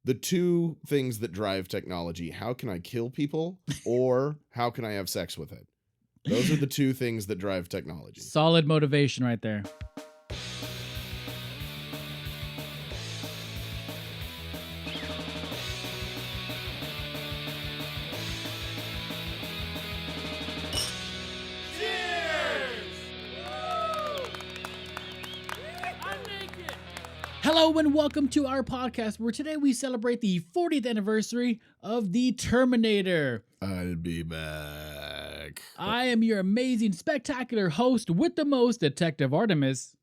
the two things that drive technology. How can I kill people or how can I have sex with it? Those are the two things that drive technology. Solid motivation right there. Hello and welcome to our podcast where today we celebrate the 40th anniversary of the Terminator. I'll be back. I am your amazing, spectacular host with the most, Detective Artemis.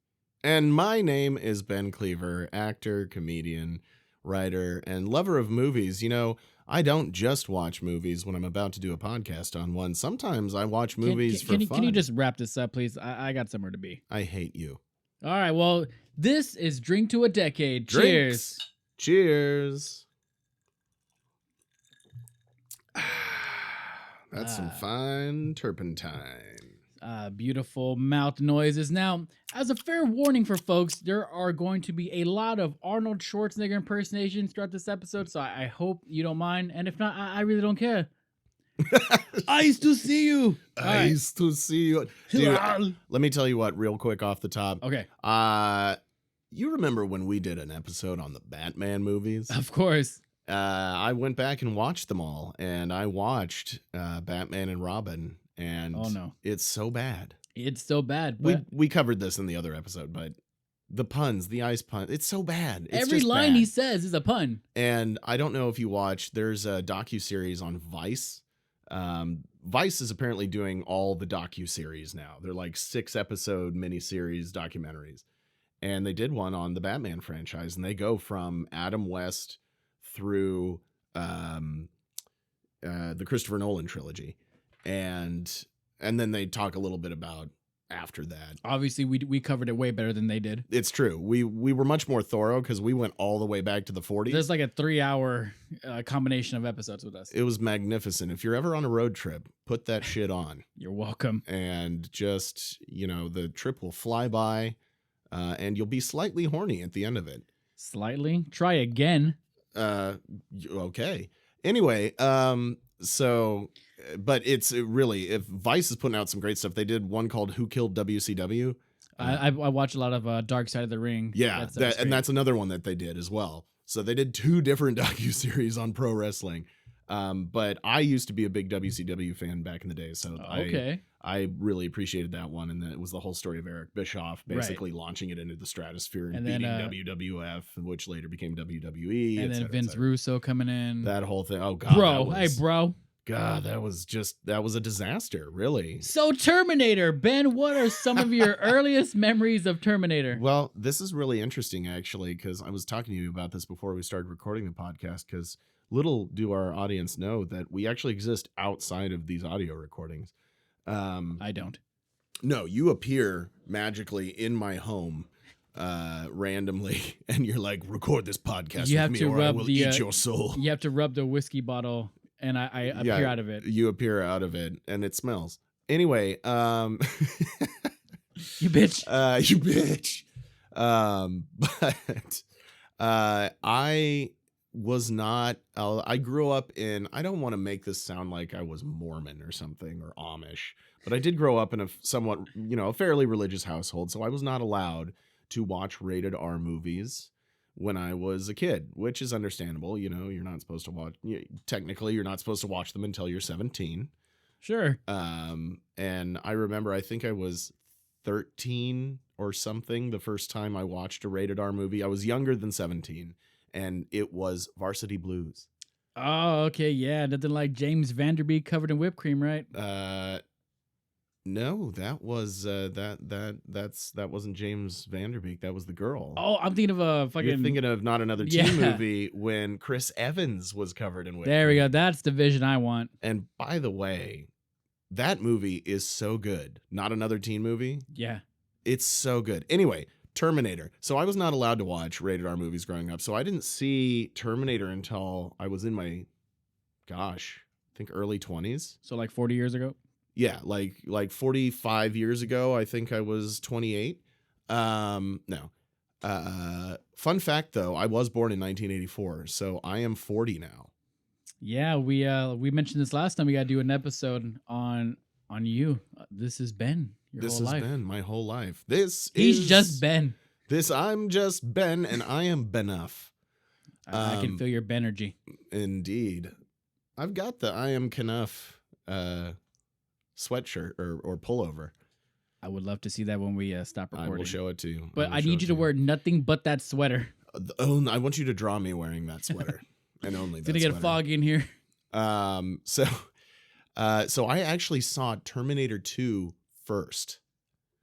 And my name is Ben Cleaver, actor, comedian, writer, and lover of movies. You know, I don't just watch movies when I'm about to do a podcast on one. Sometimes I watch movies for fun. Can you just wrap this up, please? I got somewhere to be. I hate you. All right, well, this is Drink to a Decade. Drinks. Cheers. That's some fine turpentine. Beautiful mouth noises. Now, as a fair warning for folks, there are going to be a lot of Arnold Schwarzenegger impersonations throughout this episode, so I hope you don't mind. And if not, I really don't care. I used to see you. I used to see you. Dude, let me tell you what, real quick off the top. Okay. You remember when we did an episode on the Batman movies? Of course. I went back and watched them all, and I watched Batman and Robin, and oh no, it's so bad. It's so bad. But We covered this in the other episode, but the puns, the ice pun, it's so bad. It's every just line bad. he says is a pun. And I don't know if you watched, there's a docuseries on Vice. Vice is apparently doing all the docuseries now. They're like 6-episode miniseries documentaries. And they did one on the Batman franchise, and they go from Adam West through the Christopher Nolan trilogy. And then they talk a little bit about after that. Obviously, we covered it way better than they did. It's true. We were much more thorough because we went all the way back to the 40s. There's like a 3-hour combination of episodes with us. It was magnificent. If you're ever on a road trip, put that shit on. You're welcome. And just, the trip will fly by, and you'll be slightly horny at the end of it. Slightly? Try again. Okay. Anyway, but it's really, if Vice is putting out some great stuff, they did one called Who Killed WCW. I watch a lot of Dark Side of the Ring. Yeah, and that's another one that they did as well. So they did 2 different docuseries on pro wrestling. But I used to be a big WCW fan back in the day, so okay. I really appreciated that one, and it was the whole story of Eric Bischoff basically launching it into the stratosphere and beating WWF, which later became WWE. And then Vince Russo coming in. That whole thing. Oh God, bro. God, that was a disaster, really. So Terminator, Ben, what are some of your earliest memories of Terminator? Well, this is really interesting, actually, because I was talking to you about this before we started recording the podcast, because little do our audience know that we actually exist outside of these audio recordings. I don't. No, you appear magically in my home randomly, and you're like, record this podcast with me or I will eat your soul. You have to rub the whiskey bottle, and I appear out of it. You appear out of it, and it smells. Anyway, you bitch. You bitch. But I was not, I grew up in, I don't want to make this sound like I was Mormon or something or Amish, but I did grow up in a somewhat, a fairly religious household. So I was not allowed to watch rated R movies when I was a kid, which is understandable. You're not supposed to watch, technically you're not supposed to watch them until you're 17. Sure. And I remember, I think I was 13 or something the first time I watched a rated R movie. I was younger than 17. And it was Varsity Blues. Oh, okay, yeah. Nothing like James Vanderbeek covered in whipped cream, right? No, that was that wasn't James Vanderbeek. That was the girl. Oh, I'm thinking of a fucking. You're thinking of Not Another Teen movie when Chris Evans was covered in whipped cream. There we go. That's the vision I want. And by the way, that movie is so good. Not Another Teen movie. Yeah, it's so good. Anyway. Terminator. So I was not allowed to watch rated R movies growing up. So I didn't see Terminator until I was in my, I think early 20s. So like 40 years ago? Yeah, like 45 years ago. I think I was 28. No. Fun fact though, I was born in 1984, so I am 40 now. Yeah, we mentioned this last time. We got to do an episode on you. This is Ben. Your This whole has life. been my whole life. He's just Ben. I'm just Ben, and I am Benuff. I can feel your Benergy. Indeed. I've got the I am Knuff sweatshirt or pullover. I would love to see that when we stop recording. I will show it to you. But I need you to wear nothing but that sweater. I want you to draw me wearing that sweater. And only that It's going to get foggy in here. So I actually saw Terminator 2 first.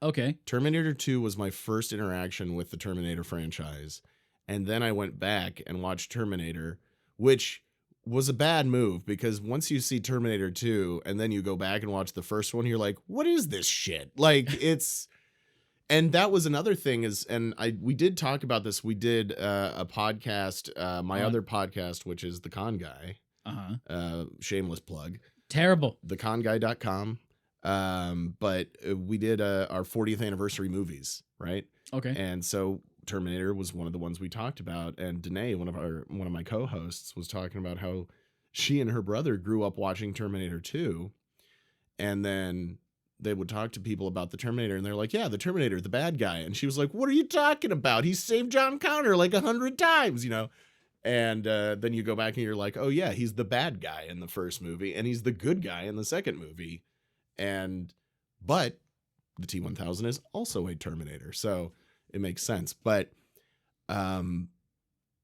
Okay. Terminator 2 was my first interaction with the Terminator franchise. And then I went back and watched Terminator, which was a bad move because once you see Terminator 2 and then you go back and watch the first one, you're like, what is this shit? Like it's, and that was another thing we did talk about this. We did a podcast, my other podcast, which is The Con Guy, shameless plug. Terrible. theconguy.com. But we did our 40th anniversary movies, right? Okay. And so Terminator was one of the ones we talked about, and Danae, one of my co-hosts, was talking about how she and her brother grew up watching Terminator 2, and then they would talk to people about the Terminator, and they're like, yeah, the Terminator, the bad guy. And she was like, what are you talking about? He saved John Connor like 100 times, you know? And then you go back and you're like, oh yeah, he's the bad guy in the first movie, and he's the good guy in the second movie. But the T-1000 is also a Terminator, so it makes sense. But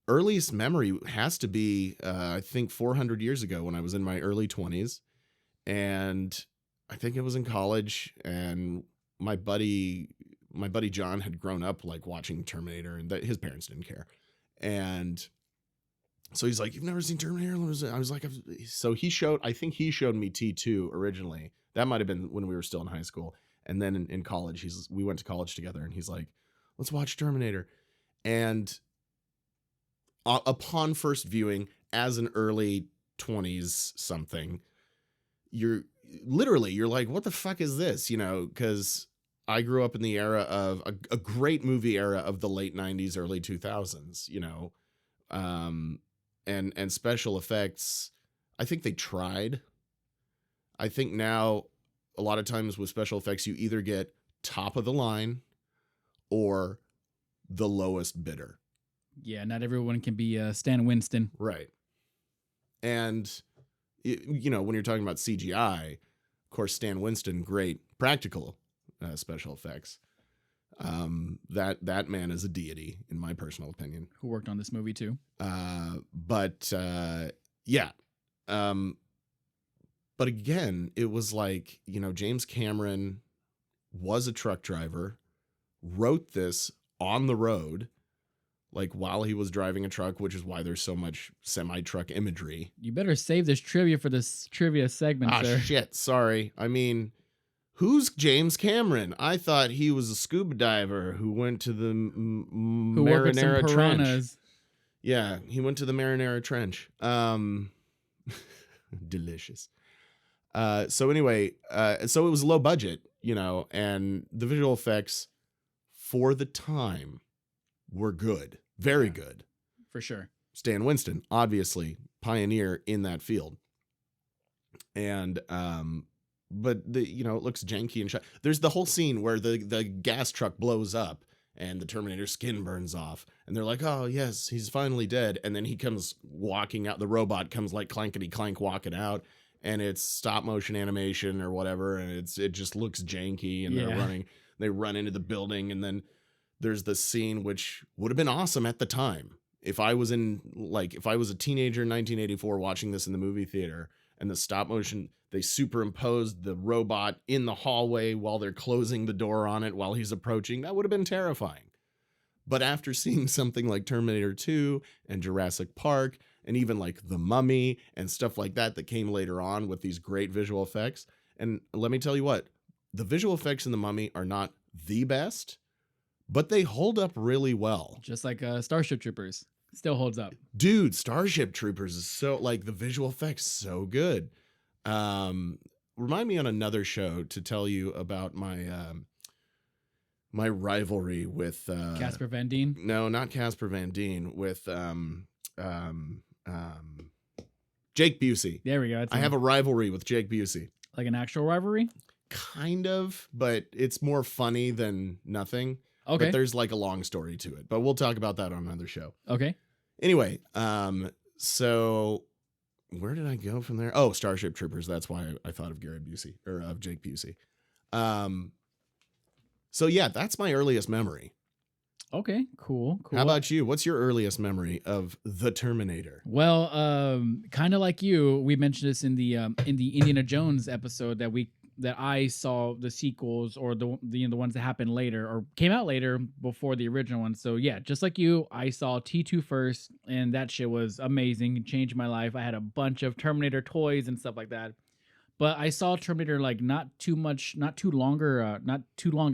earliest memory has to be, I think 400 years ago when I was in my early 20s, and I think it was in college, and my buddy John had grown up like watching Terminator, and his parents didn't care. And so he's like, you've never seen Terminator? I was like, so I think he showed me T2 originally. That might've been when we were still in high school. And then in college, we went to college together, and he's like, let's watch Terminator. And upon first viewing, as an early 20s something, you're like, what the fuck is this? You know, because I grew up in the era of a great movie era of the late 90s, early 2000s, you know, and special effects. I think they tried. I think now a lot of times with special effects, you either get top of the line or the lowest bidder. Yeah, not everyone can be Stan Winston. Right. And, you know, when you're talking about CGI, of course, Stan Winston, great practical special effects. That man is a deity, in my personal opinion. Who worked on this movie too. Yeah. But again, it was like, you know, James Cameron was a truck driver, wrote this on the road, like while he was driving a truck, which is why there's so much semi-truck imagery. You better save this trivia for this trivia segment, sir. Shit. Sorry. I mean, who's James Cameron? I thought he was a scuba diver who went to the Marinara Trench. Yeah, he went to the Marinara Trench. Delicious. So anyway, so it was low budget, you know, and the visual effects for the time were good. Very good. For sure. Stan Winston, obviously pioneer in that field. And, but you know, it looks janky and there's the whole scene where the gas truck blows up and the Terminator skin burns off, and they're like, oh yes, he's finally dead. And then he comes walking out, the robot comes like clankety clank walking out, and it's stop motion animation or whatever. And it just looks janky, and they run into the building. And then there's the scene, which would have been awesome at the time. If I was a teenager in 1984 watching this in the movie theater, and the stop motion, they superimposed the robot in the hallway while they're closing the door on it while he's approaching, that would have been terrifying. But after seeing something like Terminator 2 and Jurassic Park, and even like The Mummy and stuff like that came later on with these great visual effects. And let me tell you what, the visual effects in The Mummy are not the best, but they hold up really well. Just like Starship Troopers. Still holds up. Dude, Starship Troopers is so, like, the visual effects so good. Remind me on another show to tell you about my my rivalry with Casper Van Dien. no, not Casper Van Dien, with Jake Busey. There we go. I have a rivalry with Jake Busey. like an actual rivalry. Kind of, but it's more funny than nothing. Okay. But there's like a long story to it. But we'll talk about that on another show. Okay. Anyway, so where did I go from there? Oh, Starship Troopers. That's why I thought of Garrett Busey or of Jake Busey. So yeah, that's my earliest memory. Okay. Cool. How about you? What's your earliest memory of the Terminator? Well, kind of like you, we mentioned this in the Indiana Jones episode that I saw the sequels or the ones that happened later or came out later before the original one. So yeah, just like you, I saw T2 first, and that shit was amazing. It changed my life. I had a bunch of Terminator toys and stuff like that. But I saw Terminator like not too long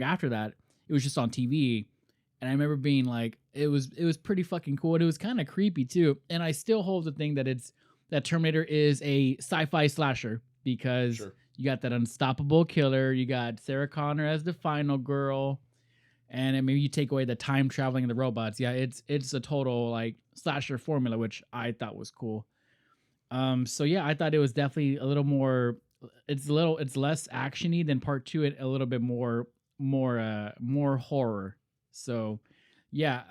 after that. It was just on TV. And I remember being like, it was pretty fucking cool. And it was kind of creepy too. And I still hold the thing that Terminator is a sci-fi slasher because Sure. you got that unstoppable killer. You got Sarah Connor as the final girl. And then maybe you take away the time traveling and the robots. Yeah, it's a total like slasher formula, which I thought was cool. So yeah, I thought it was definitely a little more. It's less actiony than part two. It a little bit more horror. So, yeah,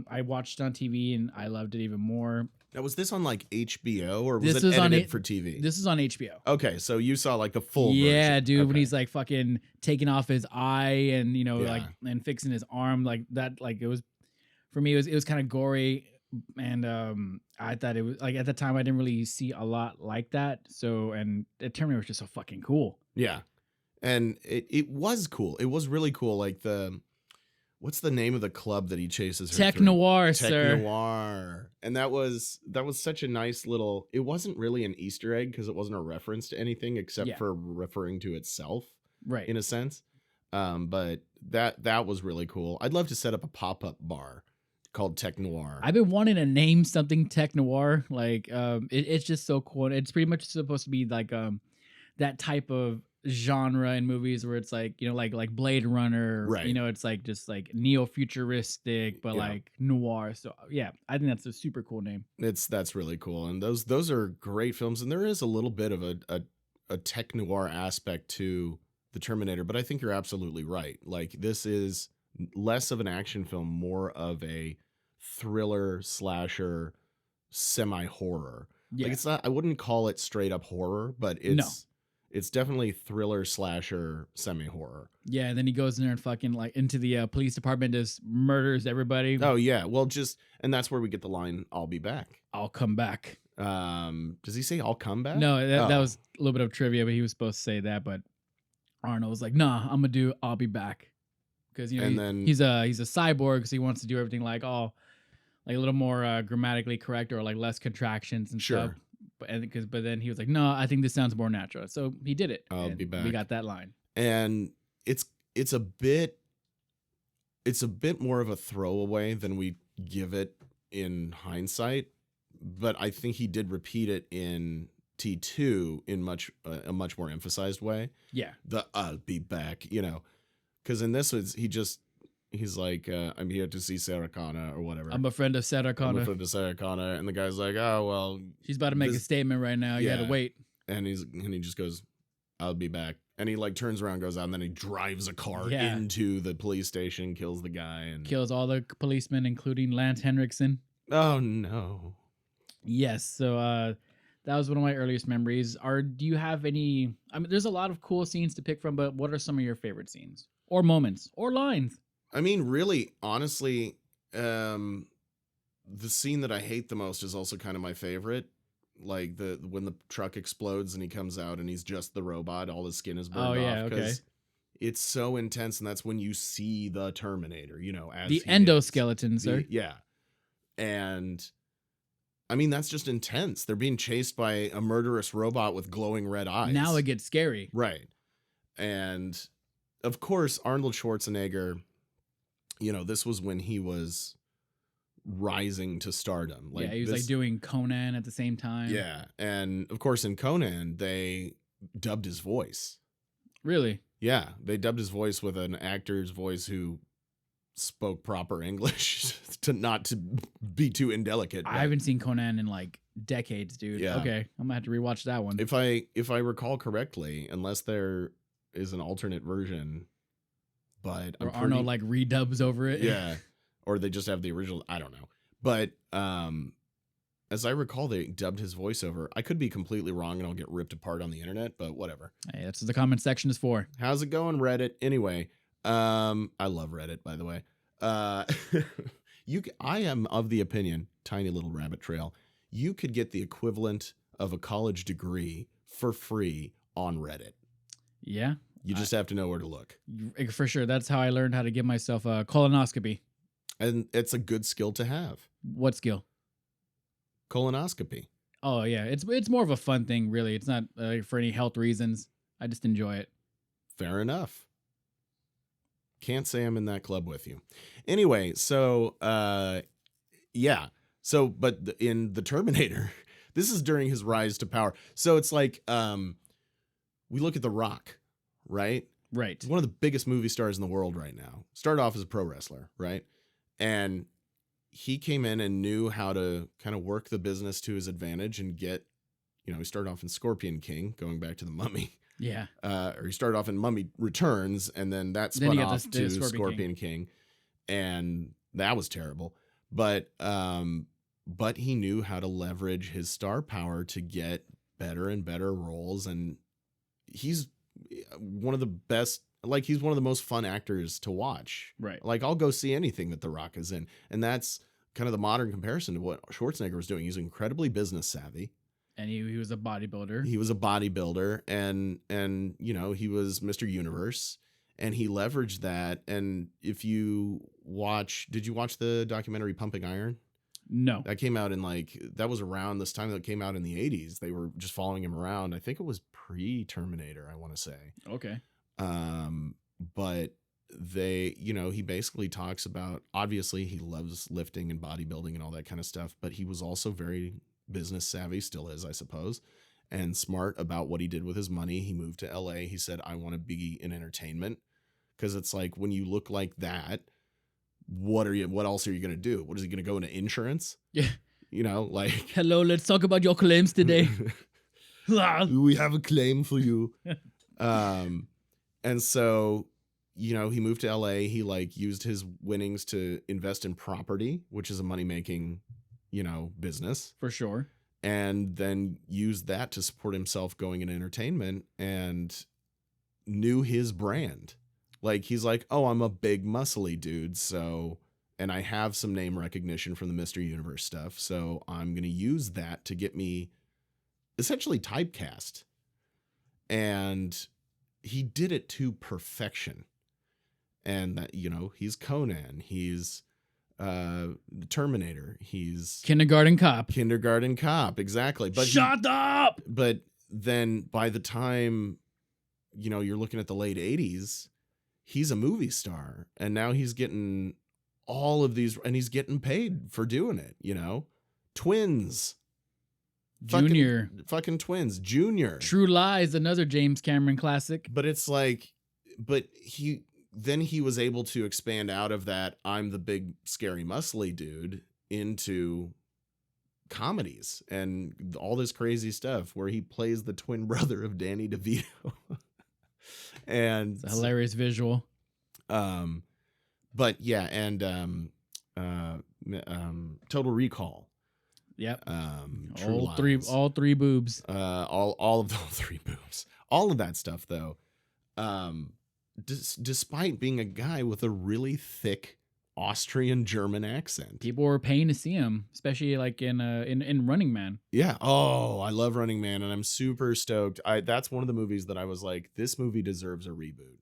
I watched it on TV and I loved it even more. Now, was this on like HBO or was This it was on edited for TV? This is on HBO. Okay, so you saw like the full Yeah, version. dude, when Okay. he's like fucking taking off his eye and Yeah. like and fixing his arm like that. Like it was for me, it was kind of gory, and I thought it was like at the time I didn't really see a lot like that. So and the Terminator was just so fucking cool. Yeah. And it was cool. It was really cool. Like what's the name of the club that he chases her Tech through? Noir, Tech sir. Noir. And that was such a nice little, it wasn't really an Easter egg because it wasn't a reference to anything except Yeah. for referring to itself Right. in a sense. But that was really cool. I'd love to set up a pop-up bar called Tech Noir. I've been wanting to name something Tech Noir. Like it's just so cool. And it's pretty much supposed to be like that type of genre in movies where it's like, like Blade Runner, Right. It's like just like neo-futuristic but Yeah. like noir. So yeah, I think that's a super cool name. That's really cool. And those are great films. And there is a little bit of a tech noir aspect to the Terminator, but I think you're absolutely right. Like this is less of an action film, more of a thriller slasher, semi-horror. Yeah. Like it's not, I wouldn't call it straight up horror, but it's definitely thriller slasher semi-horror. Yeah, and then he goes in there and fucking like into the police department, just murders everybody. Oh yeah. Well, and that's where we get the line, "I'll be back." I'll come back. Does he say "I'll come back"? No, that Oh. was a little bit of trivia, but he was supposed to say that, but Arnold was like, "Nah, I'm gonna do. I'll be back," because And then- he's a cyborg, so he wants to do everything like a little more grammatically correct or like less contractions and Sure. stuff. But then he was like, "No, I think this sounds more natural," so he did it. I'll and be back. We got that line. And it's a bit more of a throwaway than we give it in hindsight, but I think he did repeat it in T2 in a much more emphasized way. Yeah, The "I'll be back," because in this he's like, "I'm here to see Sarah Connor," or whatever. I'm a friend of Sarah I'm Connor. a friend of Sarah Connor, and the guy's like, "Oh well," She's about to make a this- statement right now. You Yeah. gotta wait. and he just goes, "I'll be back," and he like turns around, goes out, and then he drives a car Yeah. into the police station, kills the guy, and Kills all the policemen, including Lance Henriksen. oh no. Yes, so that was one of my earliest memories. Do you have any? I mean, there's a lot of cool scenes to pick from, but what are some of your favorite scenes or moments or lines? I mean, really, honestly, the scene that I hate the most is also kind of my favorite. Like when the truck explodes and he comes out and he's just the robot, all his skin is burned Oh, yeah, off. okay. It's so intense, and that's when you see the Terminator, as The he is. endoskeleton, sir. Yeah. And I mean, that's just intense. They're being chased by a murderous robot with glowing red eyes. Now it gets scary. Right. And of course, Arnold Schwarzenegger, this was when he was rising to stardom. Yeah, he was like doing Conan at the same time. Yeah. And of course, in Conan, they dubbed his voice. Really? Yeah. They dubbed his voice with an actor's voice who spoke proper English to not to be too indelicate. I haven't seen Conan in like decades, dude. Yeah. Okay, I'm gonna have to rewatch that one. If I recall correctly, unless there is an alternate version, but Or Arnold like redubs over it. yeah, or they just have the original. I don't know, but as I recall, they dubbed his voiceover. I could be completely wrong, and I'll get ripped apart on the internet. But whatever. Hey, that's what the comment section is for. How's it going, Reddit? Anyway, I love Reddit, by the way. I am of the opinion, tiny little rabbit trail, you could get the equivalent of a college degree for free on Reddit. Yeah. You just have to know where to look. For sure. That's how I learned how to give myself a colonoscopy. And it's a good skill to have. What skill? Colonoscopy. Oh yeah, it's more of a fun thing, really. It's not for any health reasons. I just enjoy it. Fair enough. Can't say I'm in that club with you. Anyway, so yeah. So, but in the Terminator, this is during his rise to power. So it's like we look at The Rock, right? Right. One of the biggest movie stars in the world right now. Started off as a pro wrestler, right? And he came in and knew how to kind of work the business to his advantage and get, he started off in Scorpion King, going back to the Mummy. Yeah. Or he started off in Mummy Returns, and then that spun off to Scorpion King. And that was terrible. But he knew how to leverage his star power to get better and better roles. And he's one of the best, like he's one of the most fun actors to watch. Right. Like I'll go see anything that The Rock is in. And that's kind of the modern comparison to what Schwarzenegger was doing. He's incredibly business savvy. And he was a bodybuilder. He was a bodybuilder and he was Mr. Universe, and he leveraged that. And if you did you watch the documentary Pumping Iron? No. That came out that was around this time that came out in the 80s. They were just following him around. I think it was pre-Terminator, I want to say. Okay. But he basically talks about, obviously he loves lifting and bodybuilding and all that kind of stuff, but he was also very business savvy, still is, I suppose, and smart about what he did with his money. He moved to LA. He said, I want to be in entertainment, because it's like, when you look like that, what else are you going to do? What is he going to go into insurance? Yeah. Like, hello, let's talk about your claims today. We have a claim for you. And so, he moved to LA. He used his winnings to invest in property, which is a money-making, business. For sure. And then used that to support himself going in entertainment, and knew his brand. Like, he's like, oh, I'm a big muscly dude. So, and I have some name recognition from the Mr. Universe stuff. So I'm going to use that to get me essentially typecast. And he did it to perfection. And that, he's Conan, he's Terminator, he's Kindergarten Cop, exactly. But shut up. But then by the time you're looking at the late 80s, he's a movie star, and now he's getting all of these, and he's getting paid for doing it. Twins, Junior, fucking Twins, Junior, True Lies, another James Cameron classic. But it's like, he was able to expand out of that, I'm the big scary muscly dude, into comedies and all this crazy stuff where he plays the twin brother of Danny DeVito. And it's a hilarious visual. But yeah, and Total Recall. Yep. All three boobs. All of the three boobs. All of that stuff, though. Despite being a guy with a really thick Austrian German accent, people were paying to see him, especially like in Running Man. Yeah. Oh, I love Running Man, and I'm super stoked. That's one of the movies that I was like, this movie deserves a reboot.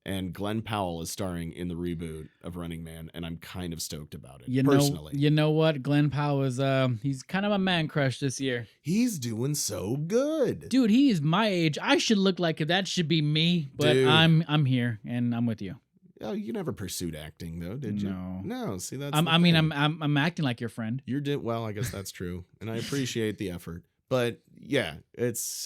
And Glenn Powell is starring in the reboot of Running Man, and I'm kind of stoked about it. Personally, you know what? Glenn Powell is he's kind of a man crush this year. He's doing so good, dude. He is my age. I should look like it. That should be me. But dude, I'm here, and I'm with you. Oh, you never pursued acting though, did you? No. See, that's. I'm acting like your friend. Well, I guess that's true, and I appreciate the effort. But yeah,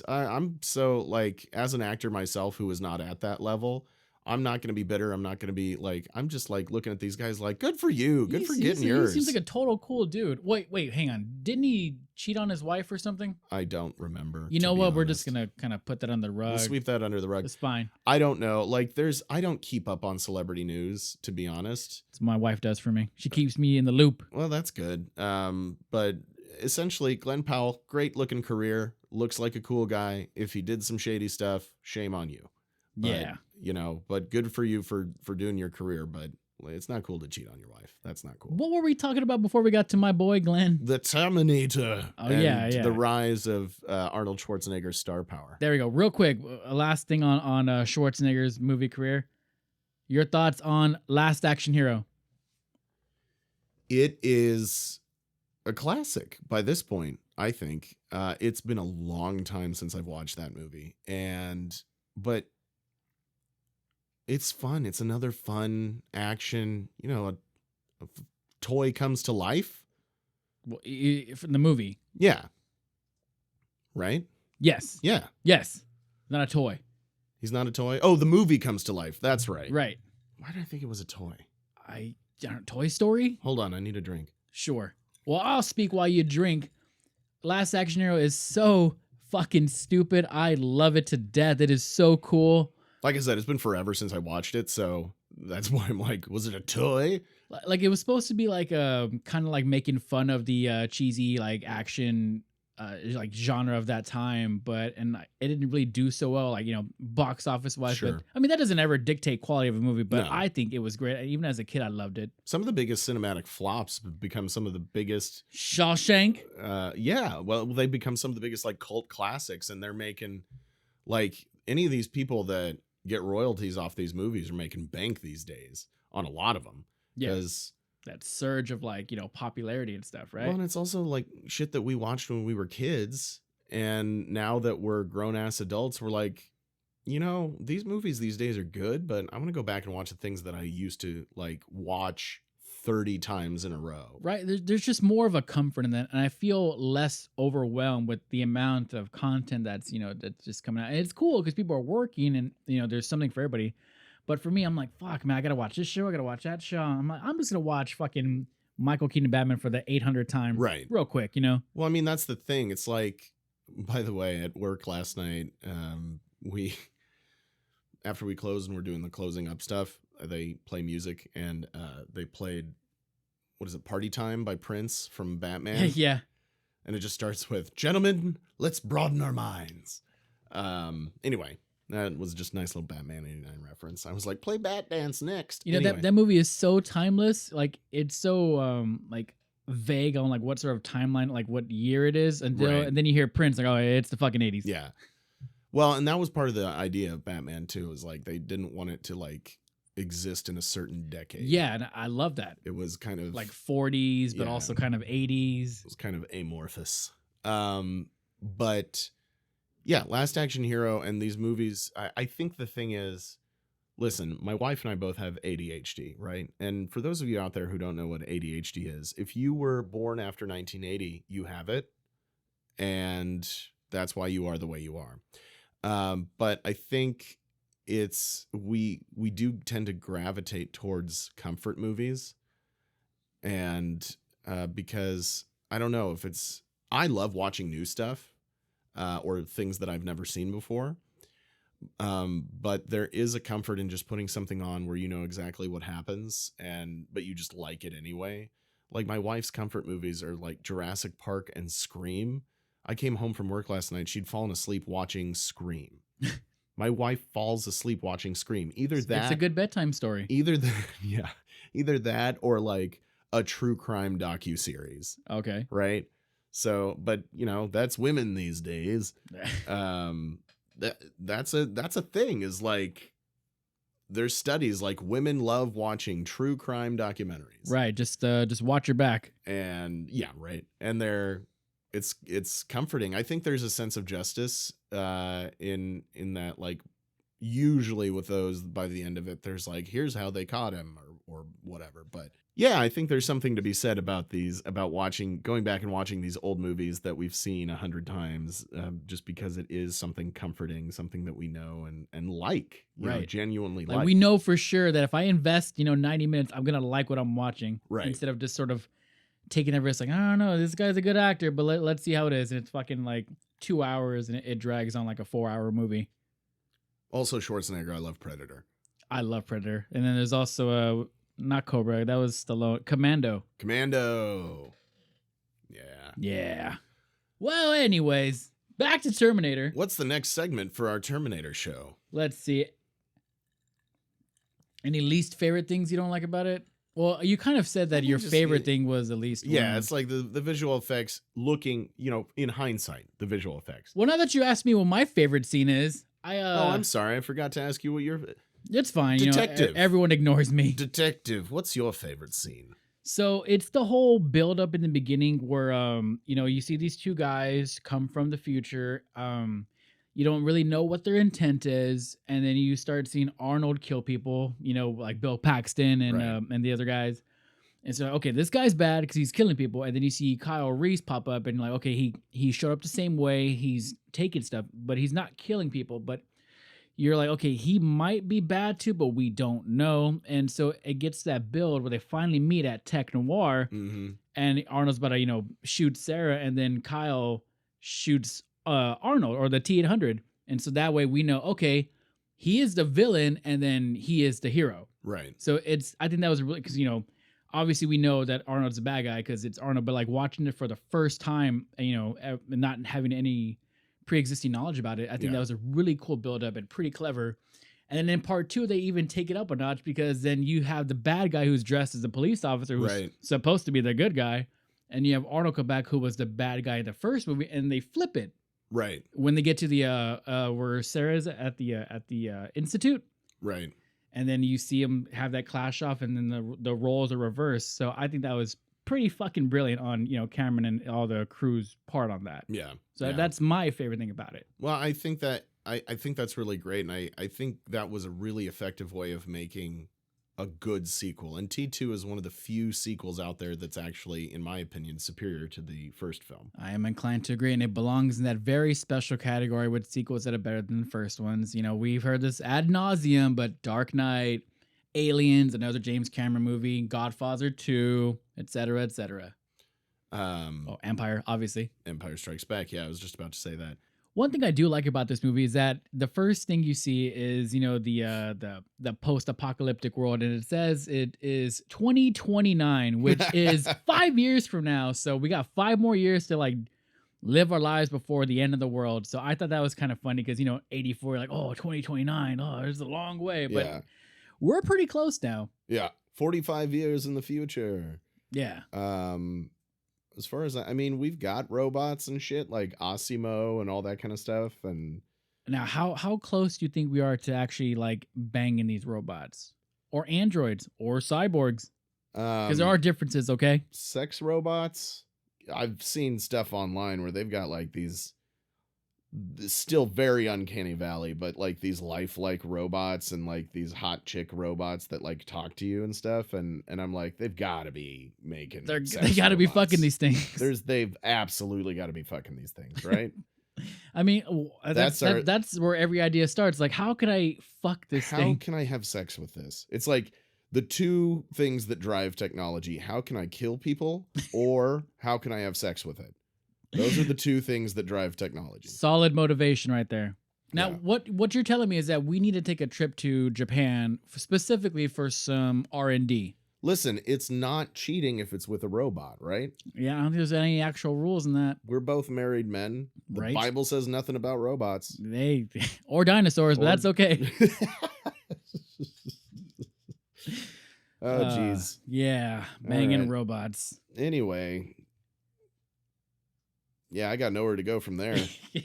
I'm so, like, as an actor myself who is not at that level, I'm not going to be bitter. I'm not going to be like, I'm just like looking at these guys like, good for you. Good for He getting yours. He seems like a total cool dude. Wait, hang on. Didn't he cheat on his wife or something? I don't remember. You know what? We're just going to kind of put that on the rug. We'll sweep that under the rug. It's fine. I don't know. Like I don't keep up on celebrity news, to be honest. That's what my wife does for me. She keeps me in the loop. Well, that's good. But essentially, Glenn Powell, great looking career. Looks like a cool guy. If he did some shady stuff, shame on you. But, Yeah. But good for you for doing your career. But it's not cool to cheat on your wife. That's not cool. What were we talking about before we got to my boy Glenn? The Terminator. Oh, yeah. The rise of Arnold Schwarzenegger's star power. There we go. Real quick, a last thing on Schwarzenegger's movie career. Your thoughts on Last Action Hero? It is a classic by this point, I think. It's been a long time since I've watched that movie. But it's fun. It's another fun action, a toy comes to life. Well, from the movie. Yeah. Right? Yes. Yeah. Yes. Not a toy. He's not a toy. Oh, the movie comes to life. That's right. Right. Why did I think it was a toy? Toy Story? Hold on. I need a drink. Sure. Well, I'll speak while you drink. Last Action Hero is so fucking stupid. I love it to death. It is so cool. Like I said, it's been forever since I watched it, so that's why I'm like, was it a toy? Like it was supposed to be like kind of like making fun of the cheesy like action like genre of that time, but it didn't really do so well, like box office wise. Sure. But I mean that doesn't ever dictate quality of a movie, but No. I think it was great. Even as a kid, I loved it. Some of the biggest cinematic flops have become some of the biggest. Shawshank. Yeah, well, they become some of the biggest like cult classics, and they're making like any of these people that get royalties off these movies are making bank these days on a lot of them. Yeah. Because that surge of like popularity and stuff, right? well, and it's also like shit that we watched when we were kids, and now that we're grown ass adults, we're like, these movies these days are good, but I want to go back and watch the things that I used to like watch 30 times in a row. Right. There's just more of a comfort in that, and I feel less overwhelmed with the amount of content that's that's just coming out. And it's cool because people are working, and there's something for everybody. But for me, I'm like, fuck, man, I gotta watch this show, I gotta watch that show. I'm like, I'm just gonna watch fucking Michael Keaton Batman for the 800th time, Right? Real quick, Well, I mean, that's the thing. It's like, by the way, at work last night, we after we closed and we're doing the closing up stuff, they play music, and they played, what is it, Party Time by Prince from Batman. Yeah. And it just starts with, gentlemen, let's broaden our minds. Anyway, that was just a nice little Batman 89 reference. I was like, play Bat Dance next. Anyway. that movie is so timeless. Like it's so like vague on like what sort of timeline, like what year it is until, Right. and then you hear Prince like, oh, it's the fucking 80s. Yeah. Well, and that was part of the idea of Batman too, is like they didn't want it to like exist in a certain decade. Yeah, and I love that. It was kind of Like 40s, but Yeah. also kind of 80s. It was kind of amorphous. But yeah, Last Action Hero and these movies, I think the thing is, listen, my wife and I both have ADHD, right? And for those of you out there who don't know what ADHD is, if you were born after 1980, you have it. And that's why you are the way you are. But I think we do tend to gravitate towards comfort movies. And because I don't know if I love watching new stuff or things that I've never seen before. But there is a comfort in just putting something on where you know exactly what happens, but you just like it anyway. Like my wife's comfort movies are like Jurassic Park and Scream. I came home from work last night. She'd fallen asleep watching Scream. My wife falls asleep watching Scream. Either that, It's a good bedtime story. either that or like a true crime docuseries, Okay. right? So, but that's women these days. That's a thing, is like there's studies like women love watching true crime documentaries. Right. Just watch your back. And yeah, right. And it's comforting. I think there's a sense of justice in that, like, usually with those, by the end of it, there's like, here's how they caught him or whatever. But yeah, I think there's something to be said about going back and watching these old movies that we've seen 100 times, just because it is something comforting, something that we know and like, genuinely like. We know for sure that if I invest, 90 minutes, I'm going to like what I'm watching. Right. Instead of just sort of taking a risk, like, I don't know, this guy's a good actor, but let's see how it is. And it's fucking like 2 hours and it drags on like a 4-hour movie. Also, Schwarzenegger, I love Predator. I love Predator. And then there's also not Cobra, that was Stallone. Commando. Yeah. Well, anyways, back to Terminator. What's the next segment for our Terminator show? Let's see. Any least favorite things you don't like about it? Well, you kind of said that your favorite thing was the least one. Yeah, it's like the visual effects looking, in hindsight, the visual effects. Well, now that you asked me what my favorite scene is, I'm sorry. I forgot to ask you what your... It's fine. Detective. Everyone ignores me. Detective, what's your favorite scene? So it's the whole build up in the beginning where, you see these two guys come from the future. You don't really know what their intent is. And then you start seeing Arnold kill people, like Bill Paxton and the other guys. And so, okay, this guy's bad because he's killing people. And then you see Kyle Reese pop up and like, okay, he showed up the same way. He's taking stuff, but he's not killing people. But you're like, okay, he might be bad too, but we don't know. And so it gets that build where they finally meet at Tech Noir. Mm-hmm. And Arnold's about to, shoot Sarah. And then Kyle shoots Arnold or the T-800. And so that way we know, okay, he is the villain and then he is the hero. Right. So I think that was really, because, obviously we know that Arnold's a bad guy because it's Arnold, but like watching it for the first time, not having any pre-existing knowledge about it, I think that was a really cool build-up and pretty clever. And then in part 2, they even take it up a notch because then you have the bad guy who's dressed as a police officer who's supposed to be the good guy, and you have Arnold come back who was the bad guy in the first movie, and they flip it. Right. When they get to the where Sarah's at the institute. Right. And then you see him have that clash off, and then the roles are reversed. So I think that was pretty fucking brilliant on Cameron and all the crew's part on that. Yeah. So that's my favorite thing about it. Well, I think that I think that's really great, and I think that was a really effective way of making a good sequel. And T2 is one of the few sequels out there that's actually, in my opinion, superior to the first film. I am inclined to agree, and it belongs in that very special category with sequels that are better than the first ones. We've heard this ad nauseum, but Dark Knight, Aliens, another James Cameron movie, Godfather 2, etc., etc. Empire, obviously. Empire Strikes Back. Yeah, I was just about to say that. One thing I do like about this movie is that the first thing you see is, the post-apocalyptic world, and it says it is 2029, which is 5 years from now. So we got 5 more years to like live our lives before the end of the world. So I thought that was kind of funny because 84, you're like, 2029, there's a long way, but we're pretty close now. Yeah, 45 years in the future. Yeah. As far as we've got robots and shit like Osimo and all that kind of stuff. And now, how close do you think we are to actually like banging these robots or androids or cyborgs? Because there are differences. Okay, sex robots. I've seen stuff online where they've got like these still very uncanny valley, but like these lifelike robots and like these hot chick robots that like talk to you and stuff, and I'm like, they've got to be making they got to be fucking these things. They've absolutely got to be fucking these things, right? That's where every idea starts. Like, how can I fuck this thing? How can I have sex with this? It's like the two things that drive technology. How can I kill people, or how can I have sex with it? Those are the two things that drive technology. Solid motivation right there. Now, what you're telling me is that we need to take a trip to Japan specifically for some R&D. Listen, it's not cheating if it's with a robot, right? Yeah, I don't think there's any actual rules in that. We're both married men. The Bible says nothing about robots. Or dinosaurs, but that's okay. Oh, jeez. Yeah, banging robots. Anyway... Yeah, I got nowhere to go from there. I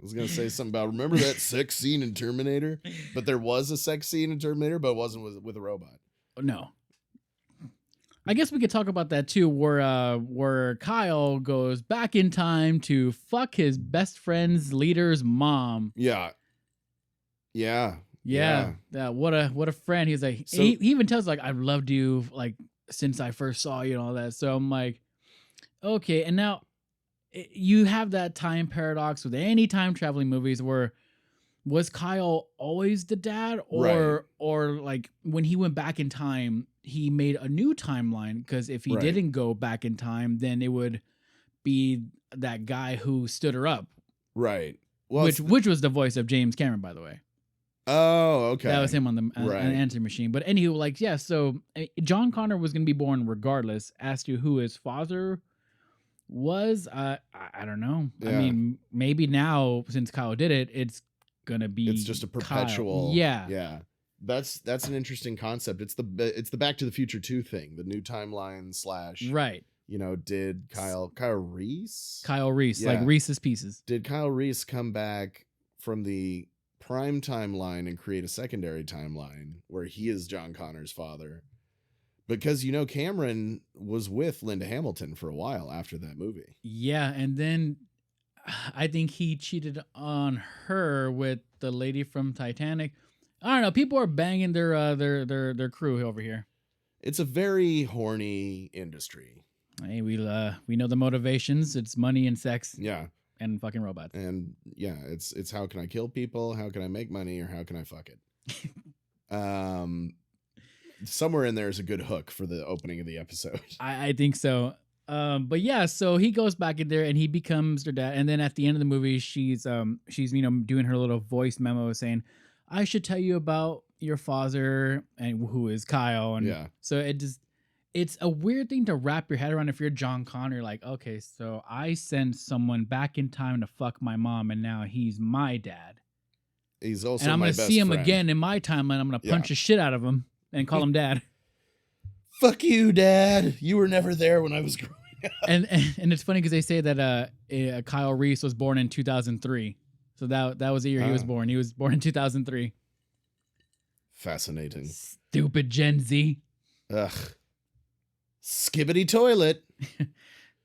was going to say something about, remember that sex scene in Terminator? But there was a sex scene in Terminator, but it wasn't with a robot. No. I guess we could talk about that too, where Kyle goes back in time to fuck his best friend's leader's mom. Yeah. Yeah. Yeah. What a friend. He's like, So- he even tells like, I've loved you like since I first saw you and all that. So I'm like, okay. And now you have that time paradox with any time traveling movies where was Kyle always the dad, or like when he went back in time, he made a new timeline, because if he Right. didn't go back in time, then it would be that guy who stood her up, Right. Well, which was the voice of James Cameron, by the way. Oh, okay. That was him on the Right. answer machine. But anywho, like, yeah, so John Connor was going to be born regardless. As to who his father was, I don't know. I Yeah. mean, maybe now since Kyle did it, it's gonna be. It's just a Kyle. perpetual. Yeah. Yeah. That's an interesting concept. It's the Back to the Future 2 thing, the new timeline / Right. You know, did Kyle Reese? Kyle Reese, like Yeah. Reese's Pieces. Did Kyle Reese come back from the prime timeline and create a secondary timeline where he is John Connor's father? Because, you know, Cameron was with Linda Hamilton for a while after that movie. Yeah, and then I think he cheated on her with the lady from Titanic. I don't know. People are banging their crew over here. It's a very horny industry. Hey, we know the motivations. It's money and sex. Yeah. And fucking robots. And yeah, it's how can I kill people? How can I make money? Or how can I fuck it? Somewhere in there is a good hook for the opening of the episode. I think so. But yeah, so he goes back in there and he becomes their dad. And then at the end of the movie, she's doing her little voice memo saying, "I should tell you about your father," and who is Kyle. And Yeah. so it's a weird thing to wrap your head around if you're John Connor. Like, okay, so I sent someone back in time to fuck my mom, and now he's my dad. He's also and I'm my gonna best see him friend. again in my timeline. I'm gonna punch the shit out of him and call him dad. Fuck you, Dad. You were never there when I was growing up. And it's funny because they say that Kyle Reese was born in 2003. So that was the year he was born. He was born in 2003. Fascinating. Stupid Gen Z. Ugh. Skibbity toilet.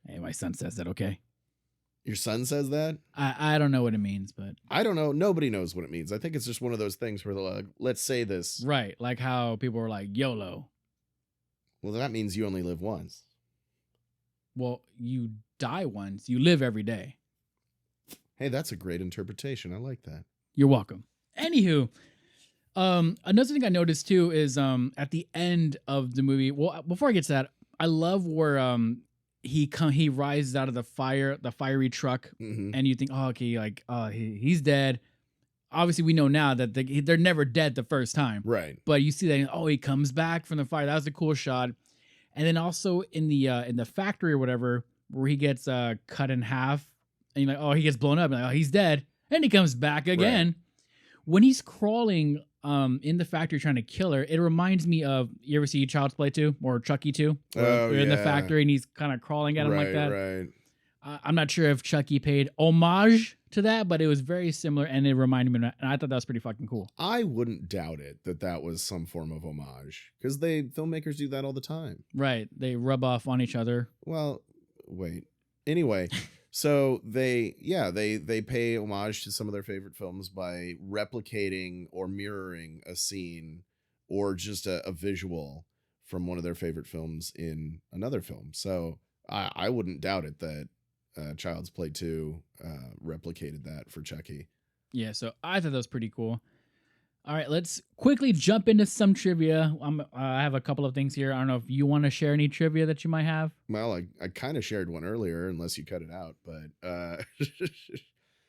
Hey, my son says that, okay? Your son says that? I don't know what it means, but... I don't know. Nobody knows what it means. I think it's just one of those things where they're like, let's say this. Right. Like how people are like, YOLO. Well, that means you only live once. Well, you die once. You live every day. Hey, that's a great interpretation. I like that. You're welcome. Anywho, another thing I noticed too is at the end of the movie. Well, before I get to that, I love where he rises out of the fiery truck, Mm-hmm. and you think, oh, okay, like he's dead. Obviously, we know now that they're never dead the first time. Right. But you see that, oh, he comes back from the fire. That was a cool shot. And then also in the factory or whatever, where he gets cut in half, and you're like, oh, he gets blown up. And like, oh, he's dead. And he comes back again. Right. When he's crawling in the factory trying to kill her, it reminds me of, you ever see Child's Play 2 or Chucky 2? Oh, They're in the yeah. factory and he's kind of crawling at him like that. Right. I'm not sure if Chucky paid homage to that, but it was very similar, and it reminded me of that, and I thought that was pretty fucking cool. I wouldn't doubt it that was some form of homage, because filmmakers do that all the time. Right. They rub off on each other. Well, wait. Anyway, so they pay homage to some of their favorite films by replicating or mirroring a scene or just a visual from one of their favorite films in another film. So I wouldn't doubt it that Child's Play 2 replicated that for Chucky. Yeah, so I thought that was pretty cool. All right, let's quickly jump into some trivia. I have a couple of things here. I don't know if you want to share any trivia that you might have. Well, I kind of shared one earlier, unless you cut it out. But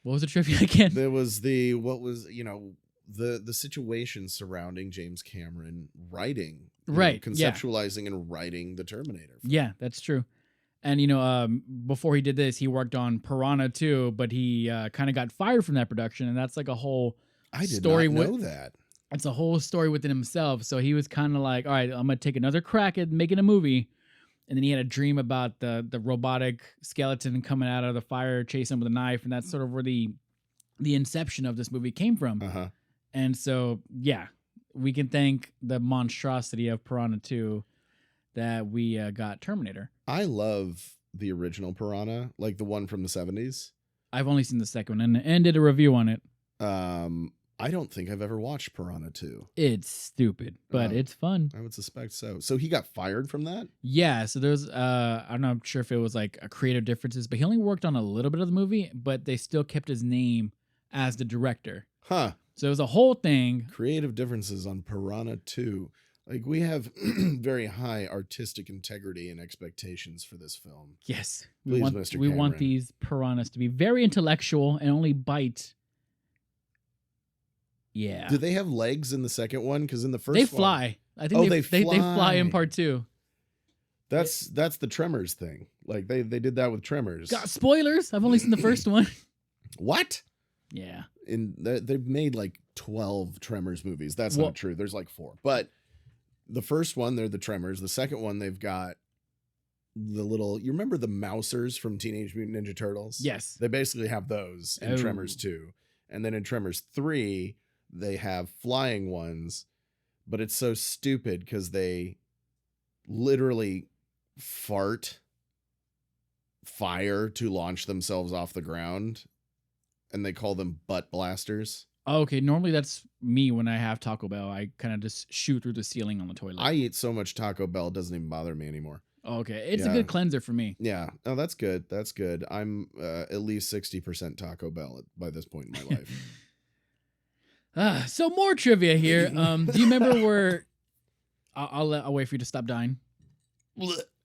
What was the trivia again? there was the situation surrounding James Cameron writing, Right, conceptualizing and writing the Terminator film. Yeah, that's true. And before he did this, he worked on Piranha 2, but he kind of got fired from that production, and that's like a whole I did story not know that. It's a whole story within himself. So he was kind of like, all right, I'm gonna take another crack at making a movie. And then he had a dream about the robotic skeleton coming out of the fire, chasing him with a knife, and that's sort of where the inception of this movie came from. Uh-huh. And so, yeah, we can thank the monstrosity of Piranha 2 that we got Terminator. I love the original Piranha, like the one from the 70s. I've only seen the second one and did a review on it. I don't think I've ever watched Piranha 2. It's stupid, but it's fun. I would suspect so. So he got fired from that? Yeah, so there's I'm not sure if it was like a creative differences, but he only worked on a little bit of the movie, but they still kept his name as the director. Huh. So it was a whole thing. Creative differences on Piranha 2. Like, we have very high artistic integrity and expectations for this film. Yes. Please, Mr. We want Cameron. these piranhas to be very intellectual and only bite. Yeah. Do they have legs in the second one? Because in the first they one, fly. I think they fly in fly. part 2. That's the Tremors thing. Like, they did that with Tremors. God, spoilers. I've only seen the first one. What? Yeah. They've made like 12 Tremors movies. That's not true. There's like 4. But the first one, they're the Tremors. The second one, they've got the little, you remember the Mousers from Teenage Mutant Ninja Turtles? Yes. They basically have those in Tremors 2. And then in Tremors 3, they have flying ones, but it's so stupid because they literally fart fire to launch themselves off the ground, and they call them butt blasters. Oh, okay, normally that's me when I have Taco Bell. I kind of just shoot through the ceiling on the toilet. I eat so much Taco Bell, it doesn't even bother me anymore. Oh, okay, it's a good cleanser for me. Yeah. Oh, that's good. That's good. I'm at least 60% Taco Bell by this point in my life. So more trivia here. Do you remember where? I'll wait for you to stop dying.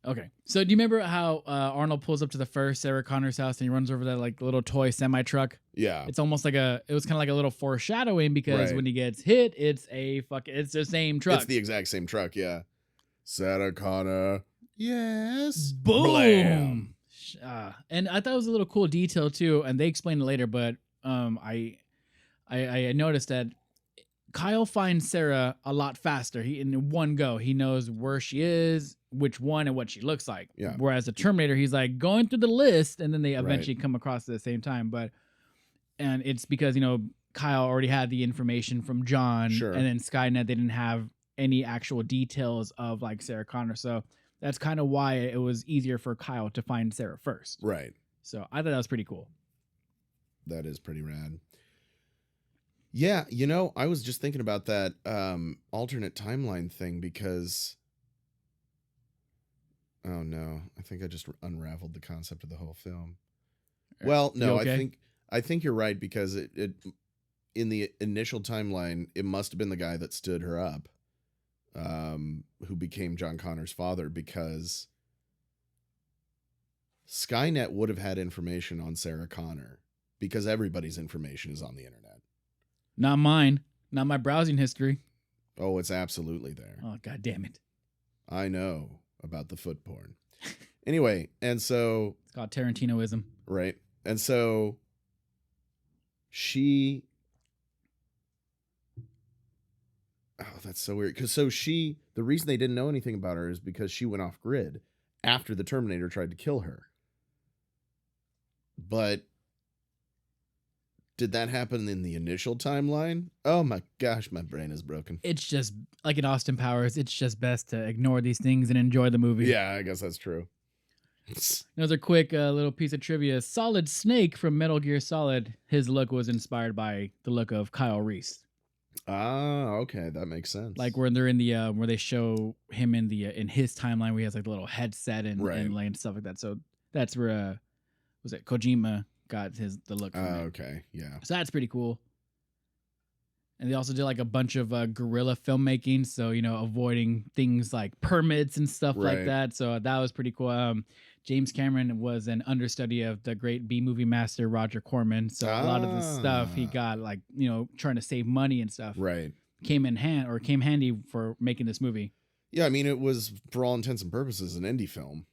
Okay. So do you remember how Arnold pulls up to the first Sarah Connor's house and he runs over that like little toy semi truck? Yeah. It's almost like it was kind of like a little foreshadowing because when he gets hit, it's the same truck. It's the exact same truck. Yeah. Sarah Connor. Yes. Boom. Blam. And I thought it was a little cool detail too, and they explained it later, but I noticed that Kyle finds Sarah a lot faster. He in one go. He knows where she is, which one, and what she looks like. Yeah. Whereas the Terminator, he's like going through the list, and then they eventually come across at the same time. And it's because Kyle already had the information from John, and then Skynet, they didn't have any actual details of like Sarah Connor, so that's kind of why it was easier for Kyle to find Sarah first. Right. So I thought that was pretty cool. That is pretty rad. Yeah, I was just thinking about that alternate timeline thing because, oh no, I think I just unraveled the concept of the whole film. Well, no, okay? I think you're right because it in the initial timeline, it must have been the guy that stood her up, who became John Connor's father, because Skynet would have had information on Sarah Connor because everybody's information is on the internet. Not mine. Not my browsing history. Oh, it's absolutely there. Oh, God damn it. I know about the foot porn. Anyway, and so... It's called Tarantinoism. Right. And so she... Oh, that's so weird. Because the reason they didn't know anything about her is because she went off grid after the Terminator tried to kill her. But... did that happen in the initial timeline? Oh my gosh, my brain is broken. It's just like in Austin Powers. It's just best to ignore these things and enjoy the movie. Yeah, I guess that's true. Another quick little piece of trivia. Solid Snake from Metal Gear Solid, his look was inspired by the look of Kyle Reese. Ah, okay, that makes sense. Like when they're in the where they show him in the in his timeline where he has like the little headset and stuff like that. So that's where was it Kojima got the look from it. Okay, yeah. So that's pretty cool. And they also did like a bunch of guerrilla filmmaking, so avoiding things like permits and stuff like that. So that was pretty cool. James Cameron was an understudy of the great B-movie master Roger Corman, so a lot of the stuff he got like trying to save money and stuff. Right. Came handy for making this movie. Yeah, I mean it was for all intents and purposes an indie film.